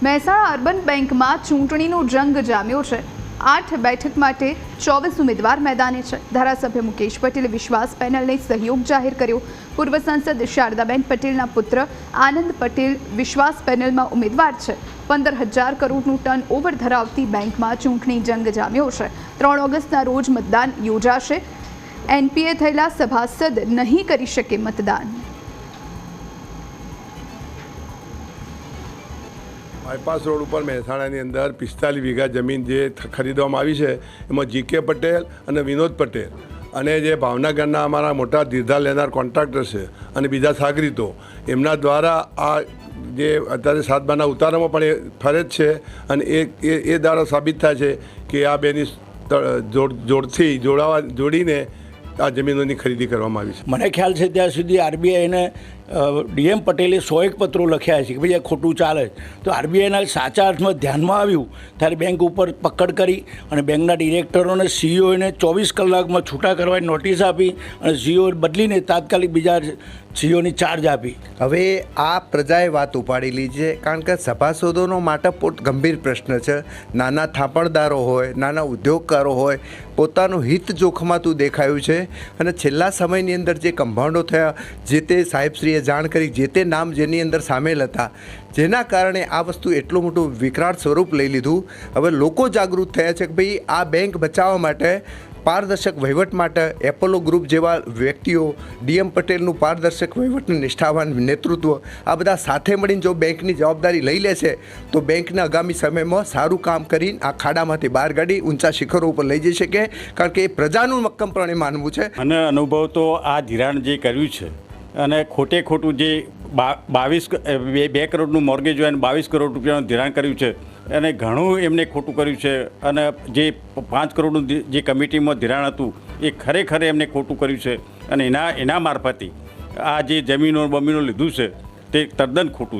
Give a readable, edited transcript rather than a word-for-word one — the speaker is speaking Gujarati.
મહેસાણા અર્બન બેંકમાં ચૂંટણીનો જંગ જામ્યો છે। 8 બેઠક માટે 24 ઉમેદવાર મેદાને છે। ધારાસભ્ય મુકેશ પટેલે વિશ્વાસ પેનલને સહયોગ જાહેર કર્યો। પૂર્વ સાંસદ શારદાબેન પટેલના પુત્ર આનંદ પટેલ વિશ્વાસ પેનલમાં ઉમેદવાર છે। 15,000 કરોડનું ટર્ન ઓવર ધરાવતી બેંકમાં ચૂંટણી જંગ જામ્યો છે। 3 ઓગસ્ટના રોજ મતદાન યોજાશે। એનપીએ થયેલા સભાસદ નહીં કરી શકે મતદાન। બાયપાસ રોડ ઉપર મહેસાણાની અંદર 45 વીઘા જમીન જે ખરીદવામાં આવી છે એમાં જીકે પટેલ અને વિનોદ પટેલ અને જે ભાવનગરના અમારા મોટા ધીરધા લેનાર કોન્ટ્રાક્ટર છે અને બીજા સાગરીતો એમના દ્વારા આ જે અત્યારે 7/2 ઉતારામાં પણ એ ફરજ છે અને એ દ્વારા સાબિત થાય છે કે આ બેની જોડીને આ જમીનોની ખરીદી કરવામાં આવી છે। મને ખ્યાલ છે ત્યાં સુધી આરબીઆઈને ડીએમ પટેલે 101 પત્રો લખ્યા છે કે ભાઈ આ ખોટું ચાલે, તો આરબીઆઈના સાચા અર્થમાં ધ્યાનમાં આવ્યું ત્યારે બેંક ઉપર પકડ કરી અને બેંકના ડિરેક્ટરોને સીઈઓને 24 કલાકમાં છૂટા કરવાની નોટિસ આપી અને સીઈઓ બદલીને તાત્કાલિક બીજા સીઈઓની ચાર્જ આપી। હવે આ પ્રજાએ વાત ઉપાડેલી છે કારણ કે સભાસદોનો માટે ગંભીર પ્રશ્ન છે। નાના થાપણદારો હોય, નાના ઉદ્યોગકારો હોય, પોતાનું હિત જોખમાતું દેખાયું છે અને છેલ્લા સમયની અંદર જે કૌભાંડો થયા, જે તે સાહેબશ્રીએ જાણ કરી, જે તે નામ જેની અંદર સામેલ હતા, જેના કારણે આ વસ્તુ એટલું મોટું વિકરાળ સ્વરૂપ લઈ લીધું। હવે લોકો જાગૃત થયા છે કે ભાઈ આ બેંક બચાવવા માટે, પારદર્શક વહીવટ માટે એપોલો ગ્રુપ જેવા વ્યક્તિઓ, ડીએમ પટેલનું પારદર્શક વહીવટનું નિષ્ઠાવાન નેતૃત્વ, આ બધા સાથે મળીને જો બેંકની જવાબદારી લઈ લે છે તો બેંકને આગામી સમયમાં સારું કામ કરીને આ ખાડામાંથી બહાર કાઢી ઊંચા શિખરો ઉપર લઈ જઈ શકે, કારણ કે એ પ્રજાનું મક્કમપણે માનવું છે। અને અનુભવ તો આ ધિરાણ જે કર્યું છે અને ખોટું જે 2 કરોડનું મોર્ગેજ હોય અને 22 કરોડ રૂપિયાનું ધિરાણ કર્યું છે અને ઘણું એમને ખોટું કર્યું છે અને જે 5 કરોડનું જે કમિટીમાં ધિરાણ હતું એ ખરેખર એમને ખોટું કર્યું છે અને એના મારફતે આ જે જમીનો બમીનો લીધું છે તે તદ્દન ખોટું છે।